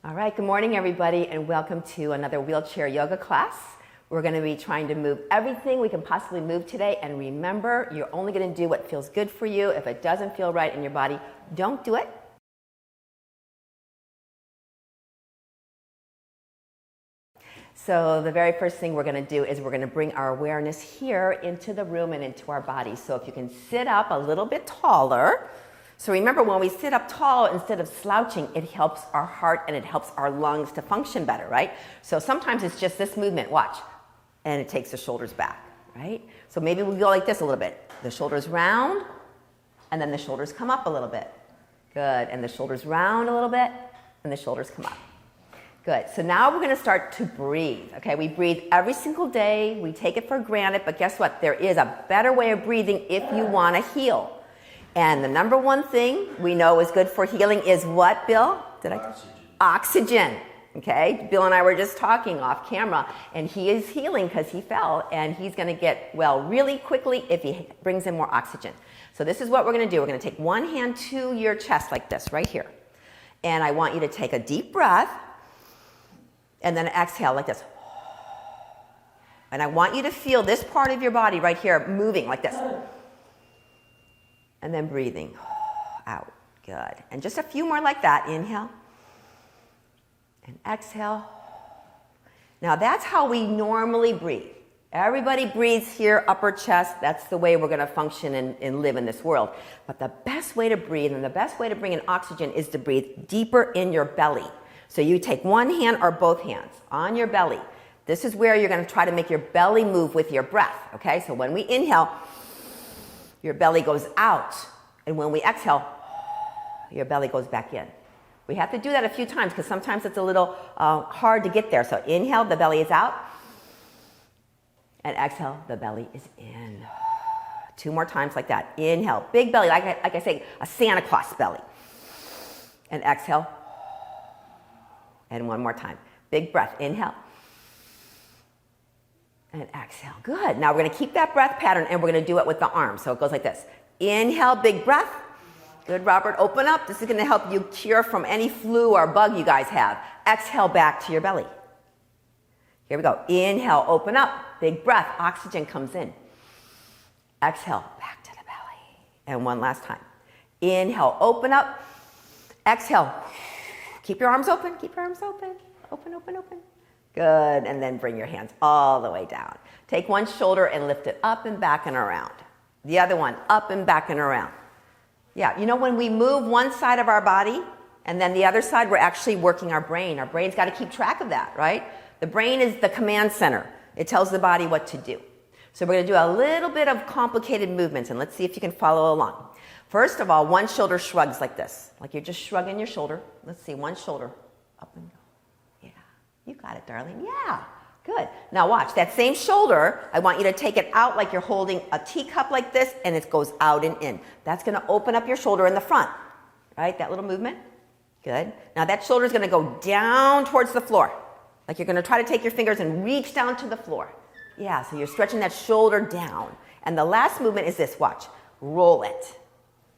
All right, good morning everybody and welcome to another wheelchair yoga class. We're going to be trying to move everything we can possibly move today, and remember, you're only going to do what feels good for you. If it doesn't feel right in your body, don't do it. So the very first thing we're going to do is we're going to bring our awareness here into the room and into our body. So if you can sit up a little bit taller. So remember, when we sit up tall, instead of slouching, it helps our heart and it helps our lungs to function better, right? So sometimes it's just this movement, watch, and it takes the shoulders back, right? So maybe we go like this a little bit. The shoulders round, and then the shoulders come up a little bit. Good, and the shoulders round a little bit, and the shoulders come up. Good, so now we're gonna start to breathe, okay? We breathe every single day, we take it for granted, but guess what? There is a better way of breathing if you wanna heal. And the number one thing we know is good for healing is what, Bill? Oxygen. Okay, Bill and I were just talking off camera, and he is healing because he fell, and he's going to get well really quickly if he brings in more oxygen. So this is what we're going to do. We're going to take one hand to your chest like this, right here. And I want you to take a deep breath, and then exhale like this. And I want you to feel this part of your body right here moving like this. And then breathing out. Good. And just a few more like that. Inhale. And exhale. Now that's how we normally breathe. Everybody breathes here, upper chest. That's the way we're going to function and live in this world. But the best way to breathe and the best way to bring in oxygen is to breathe deeper in your belly. So you take one hand or both hands on your belly. This is where you're going to try to make your belly move with your breath. Okay, so when we inhale, your belly goes out, and when we exhale, your belly goes back in. We have to do that a few times because sometimes it's a little hard to get there. So inhale, the belly is out, and exhale, the belly is in. Two more times like that. Inhale, big belly, like I say, a Santa Claus belly. And exhale, and one more time. Big breath, inhale. And exhale. Good. Now we're going to keep that breath pattern and we're going to do it with the arms. So it goes like this. Inhale, big breath. Good, Robert. Open up. This is going to help you cure from any flu or bug you guys have. Exhale back to your belly. Here we go. Inhale, open up. Big breath. Oxygen comes in. Exhale back to the belly. And one last time. Inhale, open up. Exhale. Keep your arms open. Keep your arms open. Open, open, open. Good, and then bring your hands all the way down. Take one shoulder and lift it up and back and around. The other one, up and back and around. Yeah, you know, when we move one side of our body and then the other side, we're actually working our brain. Our brain's got to keep track of that, right? The brain is the command center. It tells the body what to do. So we're going to do a little bit of complicated movements, and let's see if you can follow along. First of all, one shoulder shrugs like this, like you're just shrugging your shoulder. Let's see, one shoulder up and down. You got it, darling. Yeah, good. Now watch, that same shoulder, I want you to take it out like you're holding a teacup like this, and it goes out and in. That's going to open up your shoulder in the front, right? That little movement. Good. Now that shoulder is going to go down towards the floor, like you're going to try to take your fingers and reach down to the floor. Yeah, so you're stretching that shoulder down. And the last movement is this, watch. Roll it,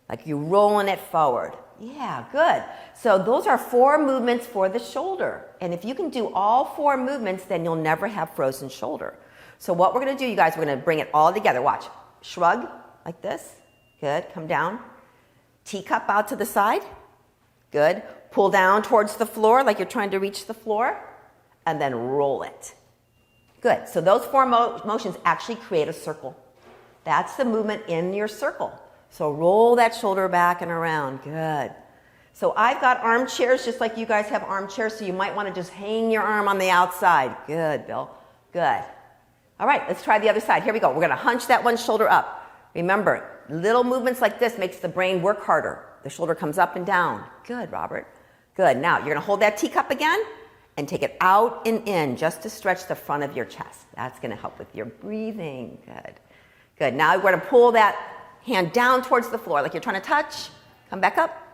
like you're rolling it forward. Yeah, good. So those are 4 movements for the shoulder. And if you can do all 4 movements, then you'll never have frozen shoulder. So what we're going to do, you guys, we're going to bring it all together. Watch. Shrug like this. Good. Come down. Teacup out to the side. Good. Pull down towards the floor like you're trying to reach the floor. And then roll it. Good. So those 4 motions actually create a circle. That's the movement in your circle. So roll that shoulder back and around. Good. So I've got armchairs just like you guys have armchairs, so you might want to just hang your arm on the outside. Good, Bill. Good. All right, let's try the other side. Here we go. We're going to hunch that one shoulder up. Remember, little movements like this makes the brain work harder. The shoulder comes up and down. Good, Robert. Good. Now you're going to hold that teacup again and take it out and in just to stretch the front of your chest. That's going to help with your breathing. Good. Good. Now we're going to pull that hand down towards the floor like you're trying to touch. Come back up.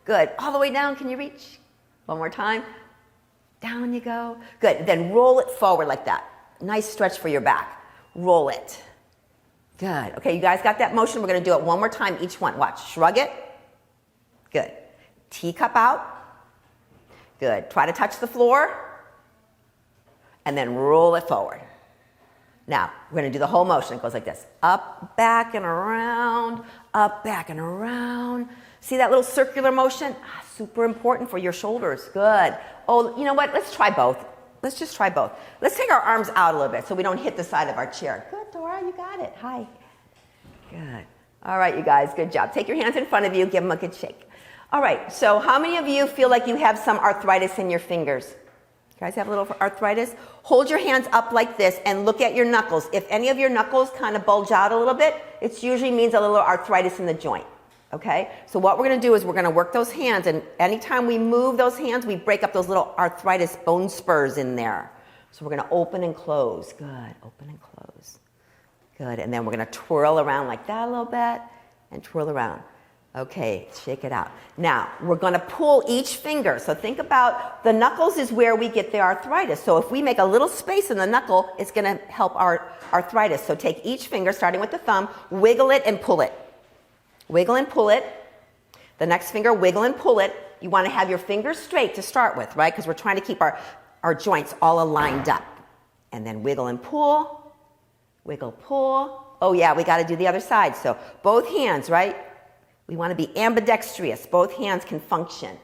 Good. All the way down. Can you reach? One more time. Down you go. Good. Then roll it forward like that. Nice stretch for your back. Roll it. Good. Okay, you guys got that motion? We're going to do it one more time, each one. Watch. Shrug it. Good. Teacup out. Good. Try to touch the floor and then roll it forward. Now, we're going to do the whole motion. It goes like this. Up, back, and around. Up, back, and around. See that little circular motion? Super important for your shoulders. Good. Oh, you know what? Let's try both. Let's just try both. Let's take our arms out a little bit so we don't hit the side of our chair. Good, Dora. You got it. Hi. Good. All right, you guys. Good job. Take your hands in front of you. Give them a good shake. All right. So how many of you feel like you have some arthritis in your fingers? You guys have a little arthritis? Hold your hands up like this and look at your knuckles. If any of your knuckles kind of bulge out a little bit, it usually means a little arthritis in the joint. Okay? So what we're going to do is we're going to work those hands, and anytime we move those hands, we break up those little arthritis bone spurs in there. So we're going to open and close. Good. Open and close. Good. And then we're going to twirl around like that a little bit and twirl around. Okay, shake it out. Now, we're going to pull each finger. So think about the knuckles is where we get the arthritis. So if we make a little space in the knuckle, it's going to help our arthritis. So take each finger, starting with the thumb, wiggle it and pull it. Wiggle and pull it. The next finger, wiggle and pull it. You want to have your fingers straight to start with, right? Because we're trying to keep our joints all aligned up. And then wiggle and pull. Wiggle, pull. Oh yeah, we got to do the other side. So both hands, right? We want to be ambidextrous. Both hands can function.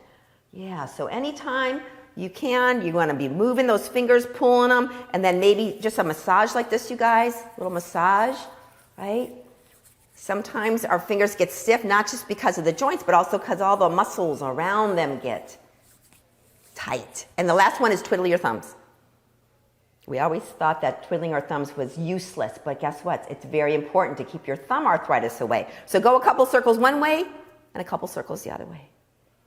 Yeah, so anytime you can, you want to be moving those fingers, pulling them, and then maybe just a massage like this, you guys. A little massage, right? Sometimes our fingers get stiff, not just because of the joints, but also because all the muscles around them get tight. And the last one is twiddle your thumbs. We always thought that twiddling our thumbs was useless, but guess what? It's very important to keep your thumb arthritis away. So go a couple circles one way and a couple circles the other way.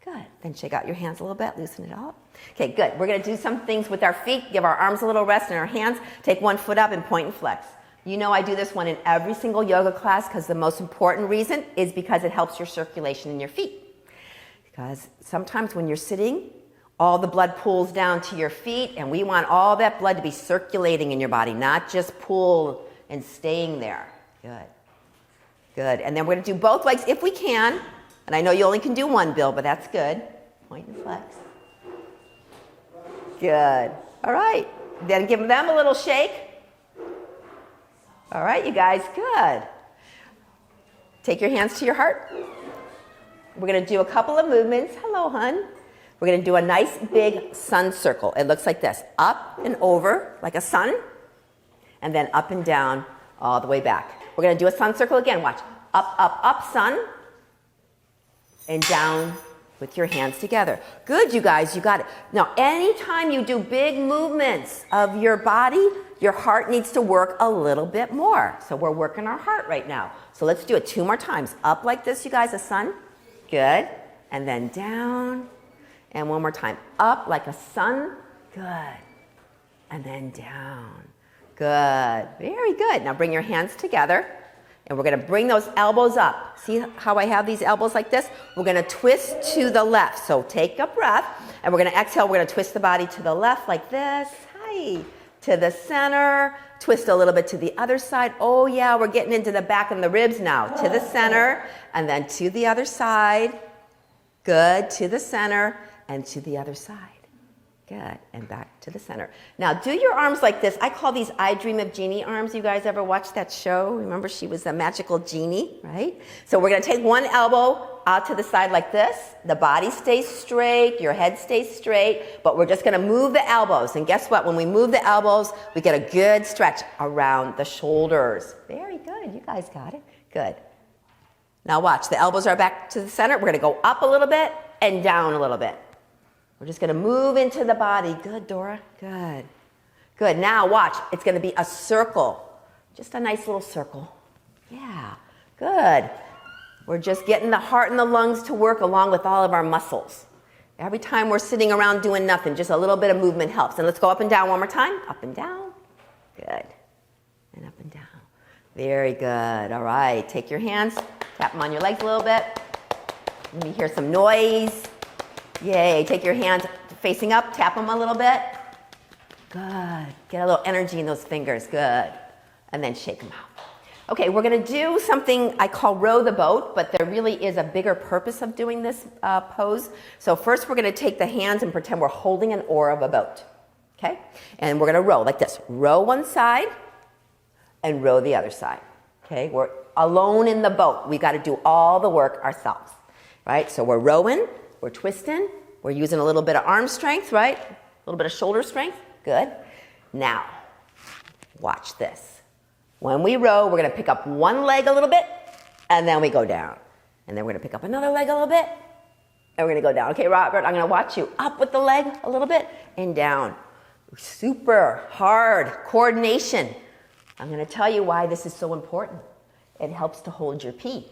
Good. Then shake out your hands a little bit, loosen it up. Okay, good. We're going to do some things with our feet, give our arms a little rest and our hands. Take one foot up and point and flex. You know I do this one in every single yoga class because the most important reason is because it helps your circulation in your feet. Because sometimes when you're sitting, all the blood pools down to your feet, and we want all that blood to be circulating in your body, not just pooled and staying there. Good. Good. And then we're going to do both legs if we can. And I know you only can do one, Bill, but that's good. Point and flex. Good. All right. Then give them a little shake. All right, you guys. Good. Take your hands to your heart. We're going to do a couple of movements. Hello, hun. We're going to do a nice big sun circle. It looks like this. Up and over like a sun, and then up and down all the way back. We're going to do a sun circle again. Watch. Up, up, up, sun, and down with your hands together. Good, you guys. You got it. Now, anytime you do big movements of your body, your heart needs to work a little bit more. So we're working our heart right now. So let's do it 2 more times. Up like this, you guys, a sun. Good. And then down. And one more time. Up like a sun. Good. And then down. Good. Very good. Now bring your hands together. And we're going to bring those elbows up. See how I have these elbows like this? We're going to twist to the left. So take a breath. And we're going to exhale. We're going to twist the body to the left like this. Hi. To the center. Twist a little bit to the other side. Oh, yeah. We're getting into the back and the ribs now. To the center. And then to the other side. Good. To the center. And to the other side. Good. And back to the center. Now, do your arms like this. I call these I Dream of Jeannie arms. You guys ever watched that show? Remember she was a magical genie, right? So we're going to take one elbow out to the side like this. The body stays straight. Your head stays straight. But we're just going to move the elbows. And guess what? When we move the elbows, we get a good stretch around the shoulders. Very good. You guys got it. Good. Now watch. The elbows are back to the center. We're going to go up a little bit and down a little bit. We're just going to move into the body. Good, Dora. Good. Good. Now watch. It's going to be a circle. Just a nice little circle. Yeah. Good. We're just getting the heart and the lungs to work along with all of our muscles. Every time we're sitting around doing nothing, just a little bit of movement helps. And let's go up and down one more time. Up and down. Good. And up and down. Very good. All right. Take your hands. Tap them on your legs a little bit. Let me hear some noise. Yay. Take your hands facing up. Tap them a little bit. Good. Get a little energy in those fingers. Good. And then shake them out. Okay, we're going to do something I call row the boat, but there really is a bigger purpose of doing this pose. So first we're going to take the hands and pretend we're holding an oar of a boat. Okay? And we're going to row like this. Row one side and row the other side. Okay? We're alone in the boat. We got to do all the work ourselves. Right? So we're rowing, we're twisting, we're using a little bit of arm strength, right? A little bit of shoulder strength. Good. Now, watch this. When we row, we're going to pick up one leg a little bit, and then we go down. And then we're going to pick up another leg a little bit, and we're going to go down. Okay, Robert, I'm going to watch you. Up with the leg a little bit, and down. Super hard coordination. I'm going to tell you why this is so important. It helps to hold your pee.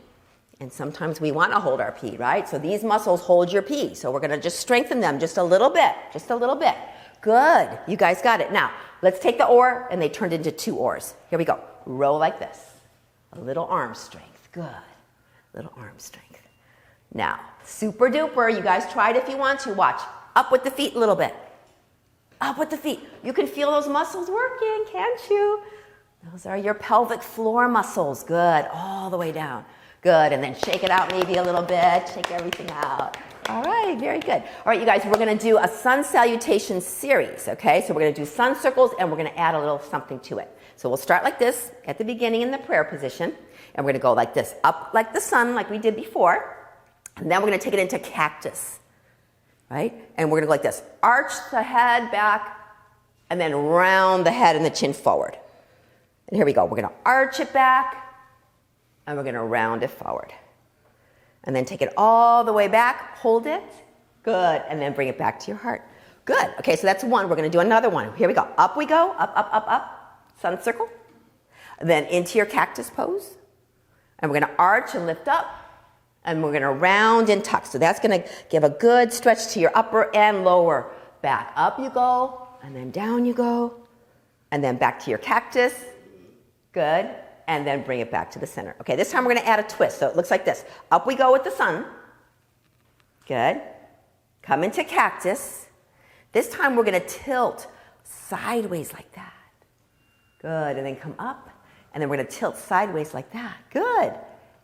And sometimes we want to hold our pee, right? So these muscles hold your pee. So we're going to just strengthen them just a little bit, just a little bit. Good. You guys got it. Now, let's take the oar, and they turned into two oars. Here we go. Row like this. A little arm strength. Good. Little arm strength. Now, super duper. You guys try it if you want to. Watch. Up with the feet a little bit. Up with the feet. You can feel those muscles working, can't you? Those are your pelvic floor muscles. Good. All the way down. Good. And then shake it out maybe a little bit. Shake everything out. All right. Very good. All right, you guys, we're going to do a sun salutation series, okay? So we're going to do sun circles, and we're going to add a little something to it. So we'll start like this at the beginning in the prayer position, and we're going to go like this, up like the sun, like we did before, and then we're going to take it into cactus, right? And we're going to go like this, arch the head back, and then round the head and the chin forward. And here we go. We're going to arch it back, and we're going to round it forward. And then take it all the way back, hold it, good, and then bring it back to your heart. Good. Okay, so that's one. We're going to do another one. Here we go. Up we go, up, up, up, up. Sun circle, then into your cactus pose, and we're going to arch and lift up, and we're going to round and tuck. So that's going to give a good stretch to your upper and lower back. Up you go, and then down you go, and then back to your cactus. Good, and then bring it back to the center. Okay, this time we're going to add a twist. So it looks like this. Up we go with the sun. Good. Come into cactus. This time we're going to tilt sideways like that. Good, and then come up, and then we're going to tilt sideways like that. Good.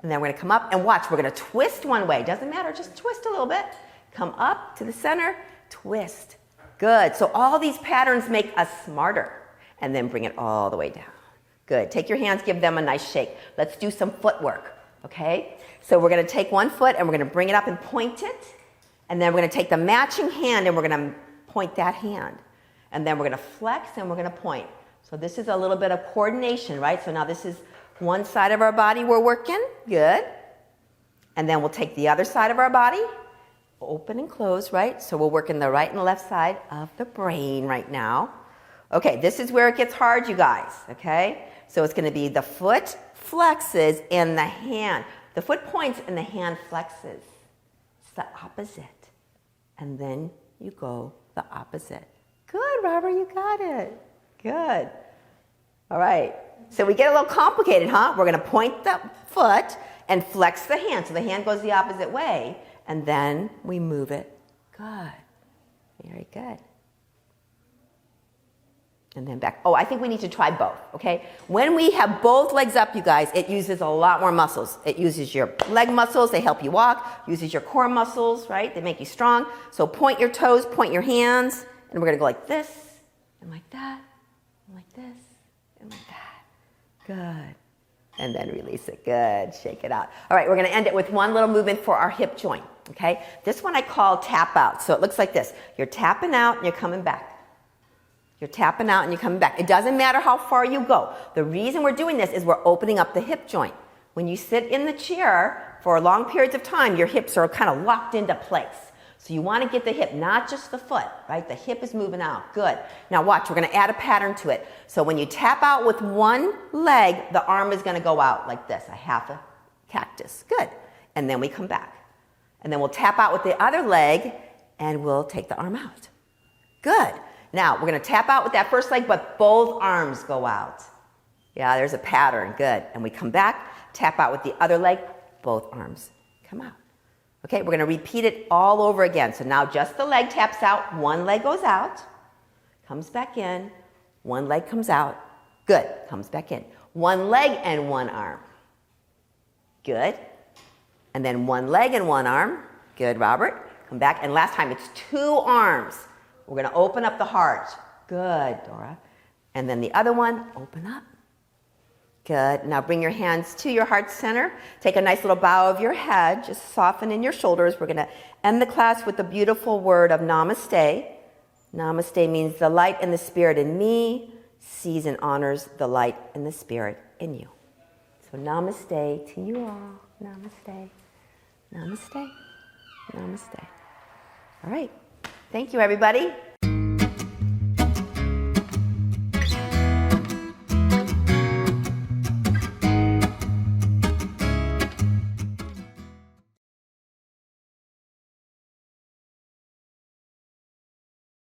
And then we're going to come up, and watch, we're going to twist one way. Doesn't matter, just twist a little bit. Come up to the center, twist. Good. So all these patterns make us smarter, and then bring it all the way down. Good. Take your hands, give them a nice shake. Let's do some footwork, okay? So we're going to take one foot, and we're going to bring it up and point it, and then we're going to take the matching hand, and we're going to point that hand. And then we're going to flex, and we're going to point. So this is a little bit of coordination, right? So now this is one side of our body we're working. Good. And then we'll take the other side of our body, open and close, right? So we're working the right and the left side of the brain right now. Okay, this is where it gets hard, you guys, okay? So it's going to be the foot flexes and the hand. The foot points and the hand flexes. It's the opposite. And then you go the opposite. Good, Robert, you got it. Good. All right. So we get a little complicated, huh? We're going to point the foot and flex the hand. So the hand goes the opposite way. And then we move it. Good. Very good. And then back. Oh, I think we need to try both, okay? When we have both legs up, you guys, it uses a lot more muscles. It uses your leg muscles. They help you walk. Uses your core muscles, right? They make you strong. So point your toes, point your hands. And we're going to go like this and like that. Like this and like that. Good. And then release it. Good. Shake it out. All right, we're going to end it with one little movement for our hip joint. Okay? This one I call tap out. So it looks like this. You're tapping out and you're coming back. You're tapping out and you're coming back. It doesn't matter how far you go. The reason we're doing this is we're opening up the hip joint. When you sit in the chair for long periods of time, your hips are kind of locked into place. So you want to get the hip, not just the foot, right? The hip is moving out. Good. Now watch, we're going to add a pattern to it. So when you tap out with one leg, the arm is going to go out like this, a half a cactus. Good. And then we come back. And then we'll tap out with the other leg, and we'll take the arm out. Good. Now, we're going to tap out with that first leg, but both arms go out. Yeah, there's a pattern. Good. And we come back, tap out with the other leg, both arms come out. Okay, we're going to repeat it all over again. So now just the leg taps out, one leg goes out, comes back in, one leg comes out. Good, comes back in. One leg and one arm. Good. And then one leg and one arm. Good, Robert. Come back. And last time, it's two arms. We're going to open up the heart. Good, Dora. And then the other one, open up. Good. Now bring your hands to your heart center. Take a nice little bow of your head. Just soften in your shoulders. We're going to end the class with the beautiful word of namaste. Namaste means the light and the spirit in me sees and honors the light and the spirit in you. So namaste to you all. Namaste. Namaste. Namaste. All right. Thank you, everybody.